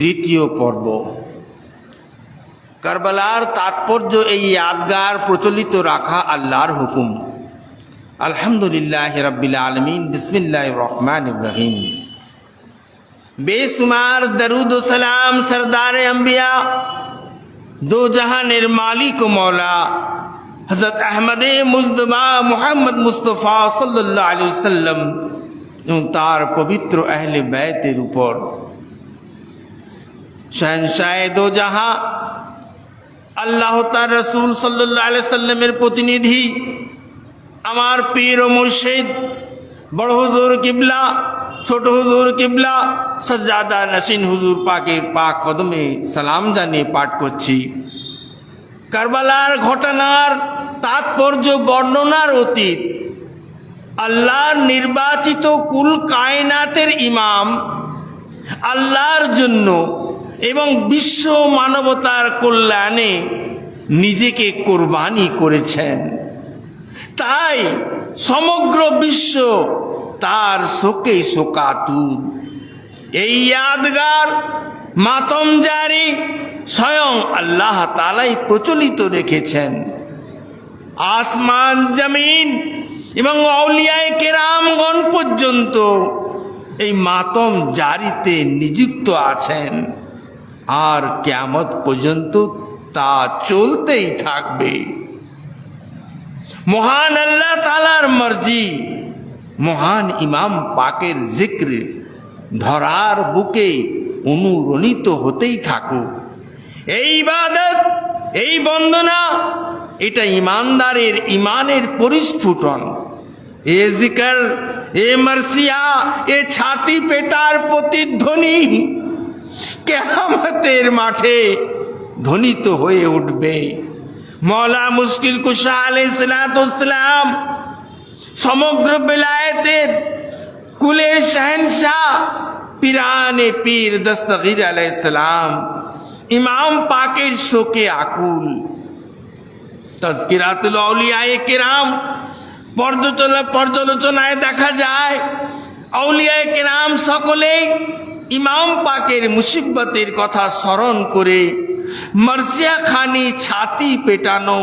দ্বিতীয় পর্ব কারবালার তাৎপর্য এই ইয়াদগার প্রচলিত রাখা আল্লাহর হুকুম। আলহামদুলিল্লাহ রাব্বিল আলামিন, বিসমিল্লাহির রহমানির রহিম। বেশুমার দরুদ ও সালাম সরদারে আম্বিয়া, দো জাহানের মালিক ও মৌলা হযরত আহমদে মুজতবা মুহাম্মদ মুস্তাফা সাল্লাল্লাহু আলাইহি ওয়াসাল্লাম এবং তার পবিত্র আহলে বাইতের উপর, শহনশাহে দো জাহাঁ আল্লাহ তার রসুল সাল্লাল্লাহু আলাইহি সাল্লামের প্রতিনিধি, আমার পীর ও মুর্শিদ বড় হুজুর কিবলা, ছোট হুজুর কিবলা, সজ্জাদা নশীন হুজুর পাকের পাক কদমে সালাম জানিয়ে পাঠ করছি। কারবালার ঘটনার তাৎপর্য বর্ণনার অতীত আল্লাহর নির্বাচিত কুল কায়নাতের ইমাম আল্লাহর জন্য এবং বিশ্ব মানবতার কল্যাণে নিজেকে কোরবানি করেছেন। তাই সমগ্র বিশ্ব তার শোকে শোকাতুর। এই ইয়াদগার মাতম জারি স্বয়ং আল্লাহ তাআলাই প্রচলিত রেখেছেন। আসমান জমিন এবং আউলিয়ায়ে কেরামগণ পর্যন্ত এই মাতম জারিতে নিযুক্ত আছেন, আর কিয়ামত পর্যন্ত তা চলতেই থাকবে। মহান আল্লাহ তাআলার মর্জি, মহান ইমাম পাকের জিক্র ধরার বুকে অনুরণিত হতেই থাকুক। এই ইবাদত, এই বন্দনা, এটা ইমানদারের ইমানের পরিস্ফুটন। এ জিকির, এ মারসিয়া, এ ছাতি পেটার প্রতিধ্বনি কিয়ামতের মাঠে ধ্বনিত হয়ে উঠবে। মওলা মুশকিল কুশা আলাইহিস সালাম সমগ্র বেলায়েতের কুলের শাহেনশাহ পীরানে পীর দস্তগীর আলাইহিস সালাম ইমাম পাকের শোকে আকুল। তাজকিরাতুল আউলিয়ায়ে কেরাম পর্যালোচনায় দেখা যায় আউলিয়ায়ে কেরাম সকলেই ইমাম পাকের মুসিবতের কথা স্মরণ করে মার্সিয়া খানি ছাতি পেটানো,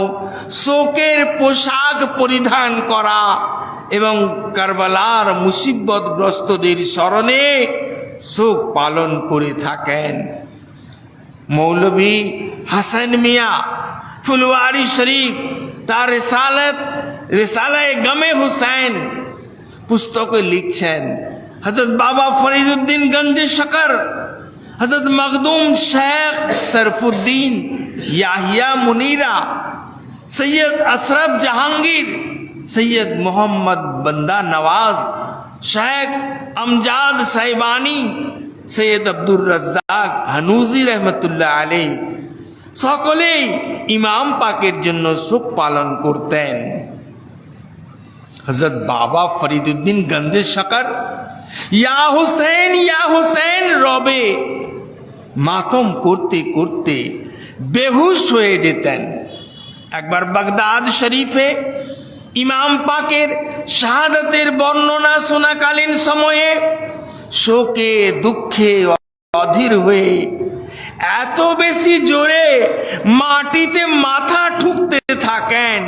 শোকের পোশাক পরিধান করা এবং কারবালার মুসিবতগ্রস্তদের স্মরণে শোক পালন করে থাকেন। মৌলভী হাসান মিয়া ফুলওয়ারি শরীফ তার রিসালায়ে গমে হুসাইন পুস্তকে লিখছেন, হযরত বাবা ফরিদুদ্দিন গঞ্জে শকর, হযরত মখদুম শেখ শরফুদ্দিন ইয়াহিয়া মুনীরা, সৈয়দ আশরাফ জাহাঙ্গীর, সৈয়দ মোহাম্মদ বান্দা নওয়াজ, শেখ আমজাদ সাইবানি, সৈয়দ আব্দুর রাজ্জাক হানুজি রহমতুল্লাহ আলাইহি সকলেই ইমাম পাকের জন্য শোক পালন করতেন। হযরত বাবা ফরিদুদ্দিন গঞ্জে শকর ইয়া হুসেন রবে মাতম করতে করতে বেহুশ হয়ে যেতেন। একবার বাগদাদ শরীফে ইমাম পাকের শাহাদাতের বর্ণনা শোনাকালীন সময়ে শোকে দুঃখে অধীর হয়ে এত বেশি জোরে মাটিতে মাথা ঠুকতে থাকেন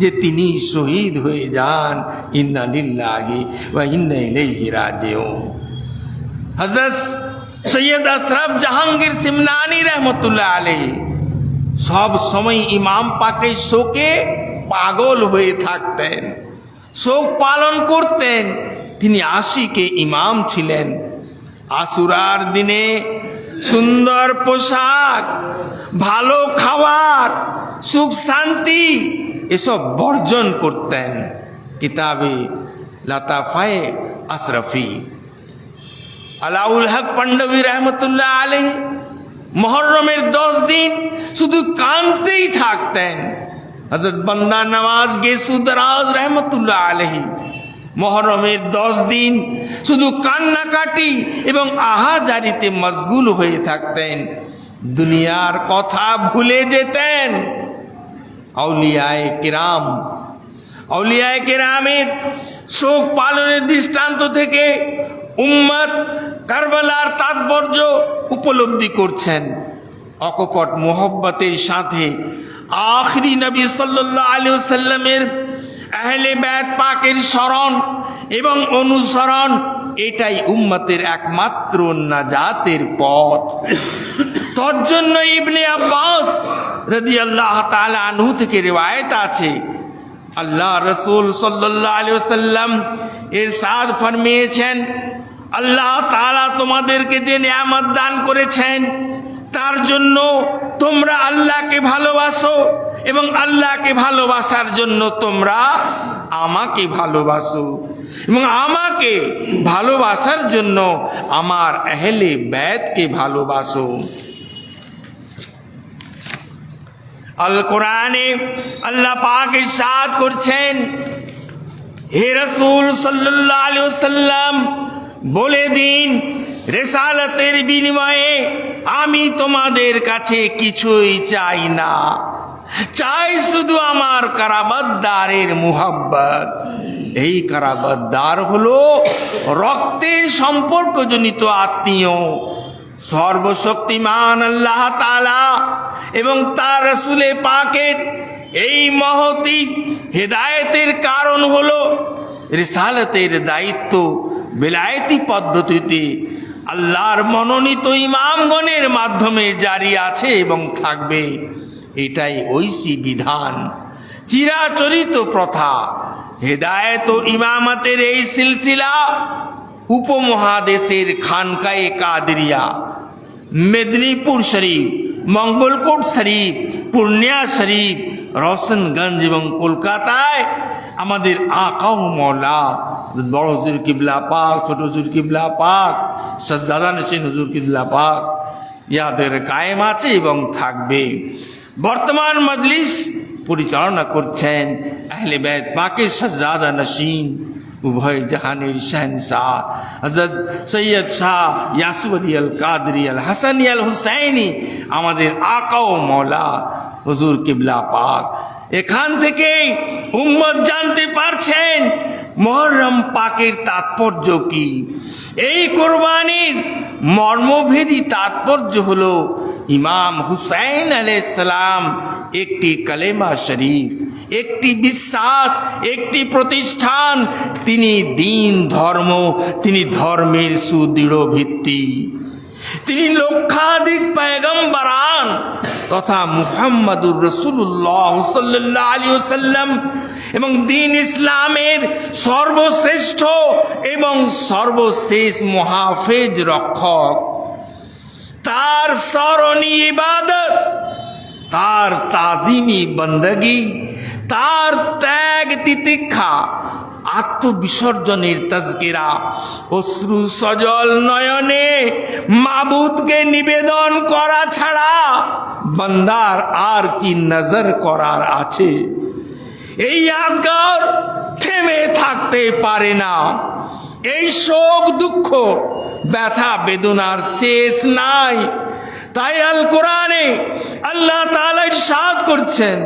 যে তিনি শহীদ হয়ে যান। ইন্না লিল্লাহি ওয়া ইন্না ইলাইহি রাজিউন। হযরত সৈয়দ আশরাফ জাহাঙ্গীর সিমনানি রহমতুল্লাহ আলাইহি সব সময় ইমাম পাকের শোকে পাগল হয়ে থাকতেন, শোক পালন করতেন। তিনি আশিকে ইমাম ছিলেন। আশুরার দিনে সুন্দর পোশাক, ভালো খাবার, সুখ শান্তি এসব বর্জন করতেন। কিতাবে লাতাফায়ে আশরাফি আলাউল হক পান্ডবী রহমতুল্লাহ আলাইহি মুহররমের 10 দিন শুধু কাঁদতেই থাকতেন। হযরত বান্দা নওয়াজ গেসুদরাজ রহমতুল্লাহ আলাইহি মুহররমের 10 দিন শুধু কান্নাকাটি এবং আহাজারিতে মশগুল হয়ে থাকতেন, দুনিয়ার কথা ভুলে যেতেন। আউলিয়ায়ে কেরামের শোক পালনের দৃষ্টান্ত থেকে উম্মত কারবালার তাৎপর্য উপলব্ধি করছেন। অকপট মোহব্বতের সাথে আখিরি নবী সাল্লাল্লাহু আলাইহি ওয়াসাল্লামের আহলে বায়ত পাকের স্মরণ এবং অনুসরণ, এটাই উম্মতের একমাত্র নাজাতের পথ। তোর জন্য ইবনে আব্বাস রাদিয়াল্লাহু তাআলা আনহু থেকে রিওয়ায়াত আছে, আল্লাহ রাসূল সাল্লাল্লাহু আলাইহি ওয়াসাল্লাম ইরশাদ ফরমিয়েছেন, আল্লাহ তাআলা তোমাদেরকে যে নিয়ামত দান করেছেন তার জন্য তোমরা আল্লাহকে ভালোবাসো এবং আল্লাহকে ভালোবাসার জন্য তোমরা আমাকে ভালোবাসো এবং আমাকে ভালোবাসার জন্য আমার আহলে বায়তকে ভালোবাসো। আল কোরআনে আল্লাহ পাক ইরশাদ করছেন, হে রাসূল সাল্লাল্লাহু আলাইহি ওয়াসাল্লাম বলে দিন, রিসালাতের বিনিময়ে আমি তোমাদের কাছে কিছুই চাই না, চাই শুধু আমার কারাবাতদারের মুহাব্বত। এই কারাবাতদার হলো রক্তের সম্পর্কজনিত আত্মীয়। সর্বশক্তিমান আল্লাহ তাআলা এবং তার রাসূলে পাকের এই মহতী হেদায়েতের কারণ হলো রিসালাতের দায়িত্ব বেলায়েতি পদ্ধতিতে আল্লাহর মনোনীত ইমামগণের মাধ্যমে জারি আছে এবং থাকবে। এটাই ঐশী বিধান, চিরাচরিত প্রথা। হেদায়েত ও ইমামতের এই সিলসিলা উপমহাদেশের খানকায়ে কাদেরিয়া, মেদিনীপুর শরীফ, মঙ্গলকোট শরীফ, পূর্ণিয়া শরীফ, রওশনগঞ্জ এবং কলকাতায় আমাদের আকা ও মওলা বড় হুজুর কিবলা পাক, ছোট হুজুর কিবলা পাক, সাজ্জাদা নশীন হুজুর কিবলা পাক ইয়াদের কায়েম আছে এবং থাকবে। বর্তমান মজলিস পরিচালনা করছেন আহলে বায়ত পাকের সাজ্জাদা নশীন উভয় জাহানের শহনশাহ হযরত সৈয়দ শাহ ইয়াসুফ আলী আল কাদরি আল হাসানি আল হুসাইনি, আমাদের আকা ও মওলা হুজুর কিবলা পাক। এখান থেকে উম্মত জানতে পারছেন মুহররম পাকের তাৎপর্য কি। এই কোরবানির মর্মভেদী তাৎপর্য হলো ইমাম হুসাইন আলাইহিস সালাম একটি কালেমা শরীফ, একটি বিশ্বাস, একটি প্রতিষ্ঠান। তিনি দ্বীন ধর্ম, তিনি ধর্মের সুদৃঢ় ভিত্তি। তিনি লক্ষাধিক পয়গম্বরান তথা মুহাম্মাদুর রাসূলুল্লাহ সাল্লাল্লাহু আলাইহি ওয়াসাল্লাম এবং দ্বীন ইসলামের সর্বশ্রেষ্ঠ এবং সর্বশেষ মুহাফেজ রক্ষক। তার স্মরণী ইবাদত, তার তাজিমি বন্দগি, তার ত্যাগ তিতিক্ষা, আত্মবিসর্জনের তাজকিরা, অশ্রু সজল নয়নে মাবুদকে নিবেদন করা ছাড়া বান্দার আর কি নজর করার আছে। এই ইয়াদগার থেমে থাকতে পারে না। এই শোক দুঃখ ব্যথা বেদনার শেষ নাই। তাই আল কোরআনে আল্লাহ তাআলা ইরশাদ করছেন,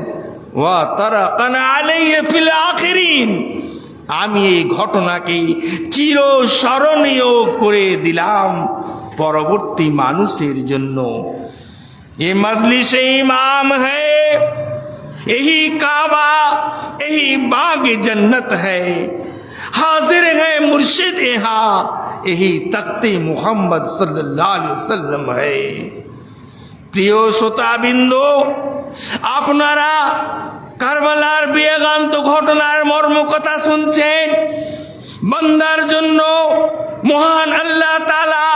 ওয়া তারাকানা আলাইহি ফিল আখিরিন, আমি এই ঘটনাকে চিরস্মরণীয় করে দিলাম পরবর্তী মানুষের জন্য। ये मजलिस इमाम है, यही काबा, यही बाग जन्नत है, हाजिर है मुर्शिद यहाँ, यही तख्ते मुहम्मद सल्लल्लाहु अलैहि वसल्लम है। প্রিয় শ্রোতাবৃন্দ, আপনারা কারবালার বেগান্ত ঘটনার মর্ম কথা শুনছেন। বান্দার জন্য মহান আল্লাহ তাআলা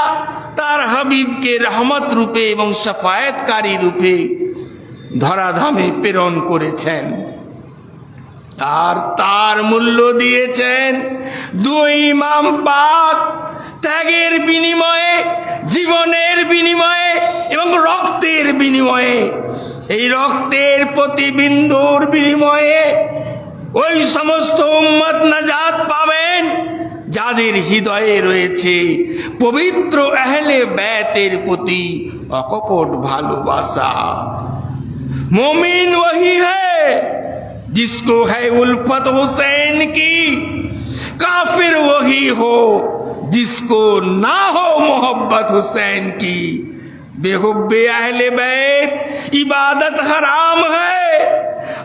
তার হাবিবকে রহমত রূপে এবং শাফায়াতকারী রূপে ধরাধামে প্রেরণ করেছেন, আর তার মূল্য দিয়েছেন দুই ইমাম পাক ত্যাগের বিনিময়ে, জীবনের বিনিময়ে এবং রক্তের বিনিময়ে। এই রক্তের প্রতি বিন্দুর বিনিময়ে ওই সমস্ত উম্মত নাজাত পাবেন যাদের হৃদয়ে রয়েছে পবিত্র আহলে বায়তের প্রতি অকপট ভালোবাসা। मोमिन वही है जिसको है उल्फत हुसैन की, काफिर वही हो जिसको ना हो मोहब्बत हुसैन की, बेहुब्बे अहले बैत इबादत हराम है,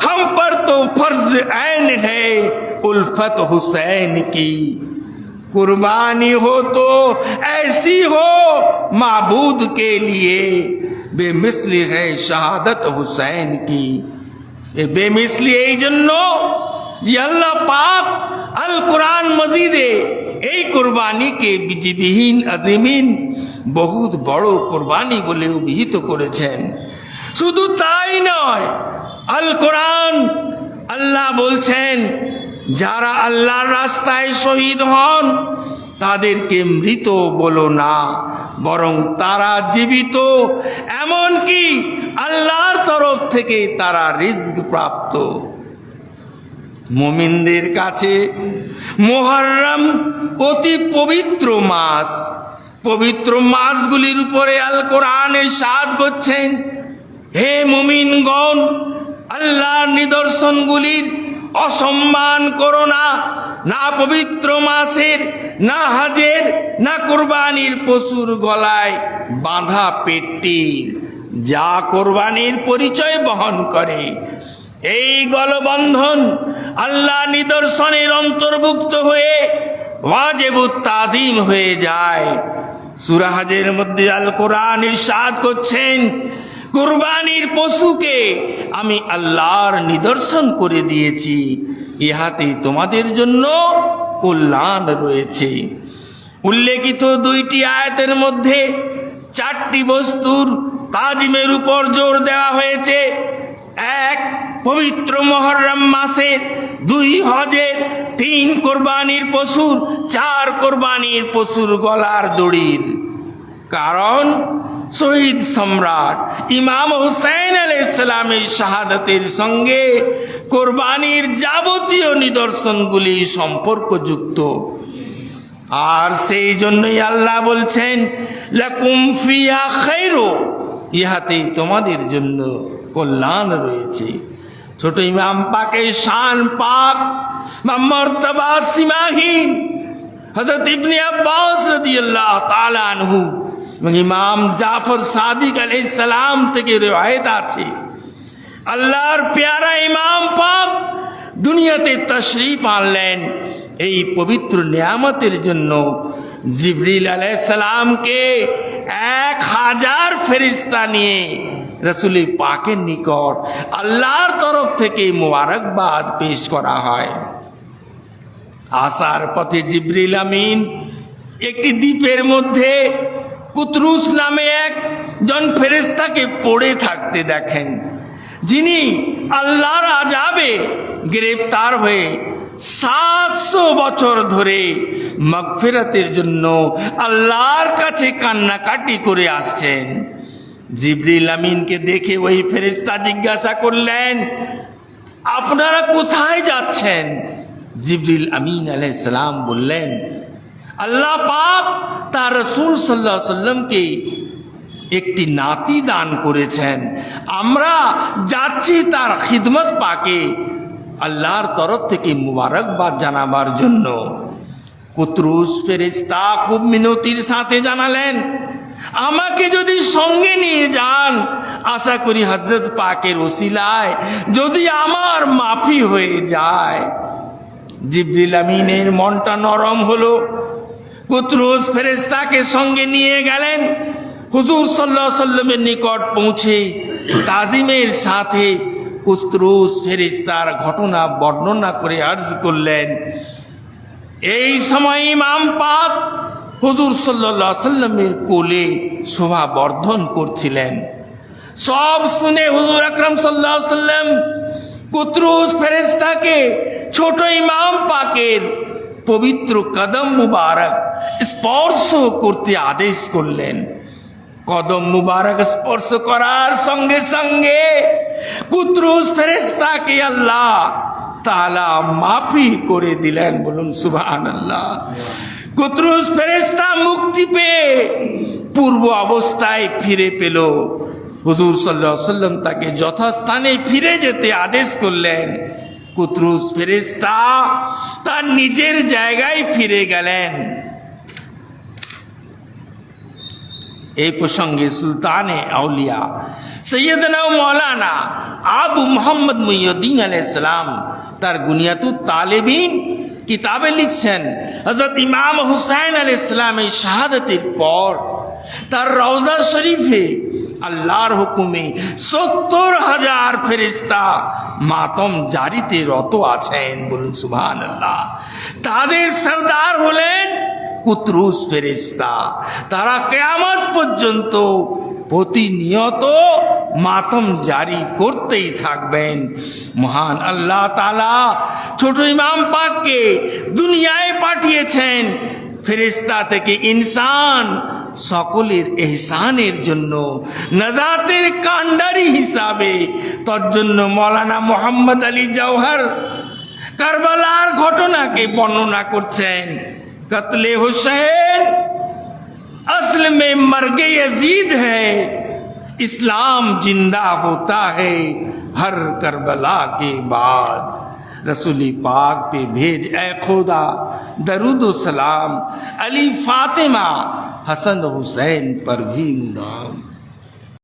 हम पर तो फर्ज ऐन है उल्फत हुसैन की। कुर्बानी हो तो ऐसी हो माबूद के लिए, बेमिसली है शहादत हुसैन की। ए बेमिसली এই জন্য যে আল্লাহ পাক আল কোরআন মজিদে এই কুরবানিকে বিজিবিহীন আজিমিন বহুত বড় কুরবানি বলে অভিহিত করেছেন। শুধু তাই নয়, আল কোরআন আল্লাহ বলছেন যারা আল্লাহর রাস্তায় শহীদ হন তাদেরকে মৃত বলো না, বরং তারা জীবিত, এমনকি আল্লাহর তরফ থেকে তারা রিজক প্রাপ্ত। মুমিনদের কাছে মুহররম অতি পবিত্র মাস। পবিত্র মাসগুলির উপরে আল কোরআন ইরশাদ করছেন, হে মুমিনগণ, আল্লাহর নিদর্শনগুলির অসম্মান করো না, না পবিত্র মাসের, না হাজের, না কোরবানির পশুর গলায় বাঁধা পেটটির, যা কোরবানির পরিচয় বহন করে। এই গলবন্ধন আল্লাহ নিদর্শনের অন্তর্ভুক্ত হয়ে ওয়াজিবুত তাজিম হয়ে যায়। সূরা হজের মধ্যে আল কোরআন ইরশাদ করছেন, কুরবানির পশুকে আমি আল্লাহর নিদর্শন করে দিয়েছি, ইহাতে তোমাদের জন্য কল্যাণ রয়েছে। উল্লেখিত দুইটি আয়াতের মধ্যে চারটি বস্তুর তাজিমের উপর জোর দেওয়া হয়েছে। এক, পবিত্র মুহররম মাসের, দুই, হজের, তিন, কোরবানির পশুর, চার, কোরবানির পশুর গলার দড়ির। কারণ শহীদ সম্রাট ইমাম হুসাইন আলাইহিস সালামের শাহাদাতের সঙ্গে কোরবানির যাবতীয় নিদর্শনগুলি সম্পর্কযুক্ত। আর সেই জন্যই আল্লাহ বলছেন, লাকুম ফিহা খায়রু, ইহাতে তোমাদের জন্য কল্যাণ রয়েছে। ছোট ইমাম পাকের শান পাক বা মর্তবা সীমাহীন হযরত ইবনে আব্বাস রাদিয়াল্লাহু তাআলা আনহু এবং ইমাম জাফর সাদিক আলাইহিস সালাম থেকে রিওয়ায়াত আছে, আল্লাহর পেয়ারা ইমাম পাক দুনিয়াতে তশরীফ আনলেন এই পবিত্র নিয়ামতের জন্য। জিবরিল আলাইহিস সালামকে 1000 ফেরেশতা নিয়ে রাসূল পাকের নিকট আল্লাহর তরফ থেকে মোবারকবাদ পেশ করা হয়। আসার পথে জিবরিল আমিন একটি দ্বীপের মধ্যে কুতরুস নামে একজন ফেরেশতাকে পড়ে থাকতে দেখেন, যিনি আল্লাহর আযাবে গ্রেফতার হয়ে 700 বছর ধরে মাগফিরাতের জন্য আল্লাহর কাছে কান্নাকাটি করে আসছেন। জিবরিল আমিনকে দেখে ওই ফেরেশতা জিজ্ঞাসা করলেন, আপনারা কোথায় যাচ্ছেন? জিবরিল আমিন আলাইহিস সালাম বললেন, আল্লাহ পাক তার রাসূল সাল্লাল্লাহু আলাইহি সাল্লামকে একটি নাতি দান করেছেন, আমরা যাচ্ছি তার খিদমত পাকে আল্লাহর তরফ থেকে মুবারকবাদ জানাবার জন্য। কুতরুস ফেরেশতা খুব মিনতির সাথে জানালেন, আমাকে যদি সঙ্গে নিয়ে যান, আশা করি হযরত পাকের ওসিলায় যদি আমার মাফি হয়ে যায়। জিবরিল আমিনের মনটা নরম হলো, কুতরুস ফেরেশতাকে সঙ্গে নিয়ে গেলেন। হুজুর সাল্লাল্লাহু আলাইহি সাল্লামের নিকট পৌঁছে তাজিমের সাথে কুতরুস ফেরেশতার ঘটনা বর্ণনা করে আরজ করলেন। এই সময় ইমাম পাক হুজুর সাল্লাল্লাহু আলাইহি সাল্লামের কোলে শোভা বর্ধন করছিলেন। সব শুনে হুজুর আকরাম সাল্লাল্লাহু আলাইহি সাল্লাম কুতরুস ফেরেশতাকে ছোট ইমাম পাকের পবিত্র কদম মুবারক স্পর্শ করতে আদেশ করলেন। কদম মুবারক স্পর্শ করার সঙ্গে সঙ্গে কুতরুস ফেরেশতাকে আল্লাহ তাআলা মাফি করে দিলেন। বলুন সুবহানাল্লাহ। কুতরুস ফেরেশতা মুক্তি পেয়ে পূর্ব অবস্থায় ফিরে পেল। হুজুর সাল্লাল্লাহু আলাইহি সাল্লাম তাকে যথাস্থানে ফিরে যেতে আদেশ করলেন। কুতরুস ফেরেশতা তার নিজের জায়গায় ফিরে গেলেন। এই প্রসঙ্গে সুলতানে আউলিয়া সৈয়দনা ও মৌলানা আবু মোহাম্মদ মুহিউদ্দিন আলাইহিস সালাম তার গুনিয়াতুত তালেবিন কিতাবে লিখছেন হযরত ইমাম হুসাইন আলাইহিস সালামের শাহাদাতের পর তার রওজা শরীফে আল্লাহর হুকুমে ৭০,০০০ ফেরেশতা মাতম জারিতে রত আছেন। বলুন সুবহানাল্লাহ। তাদের সরদার হলেন কুতরুস ফেরেশতা। তারা কিয়ামত পর্যন্ত প্রতিনিয়ত মাতম জারি করতেই থাকবেন। মহান আল্লাহ তাআলা ছোট ইমাম পাককে দুনিয়ায় পাঠিয়েছেন ফেরেশতা থেকে ইনসান সকলের এহসানের জন্য, নাজাতের কান্ডারি হিসাবে। তার জন্য মৌলানা মোহাম্মদ আলী জওহর কারবালার ঘটনাকে বর্ণনা করছেন। কতলে হুসैन असल में मर्गे यजीद है, इस्लाम जिंदा होता है हर करबला के बाद। रसूली पाक पे भेज ए खुदा दरूद सलाम, अली फातिमा हसन हुसैन पर भी मुदाम।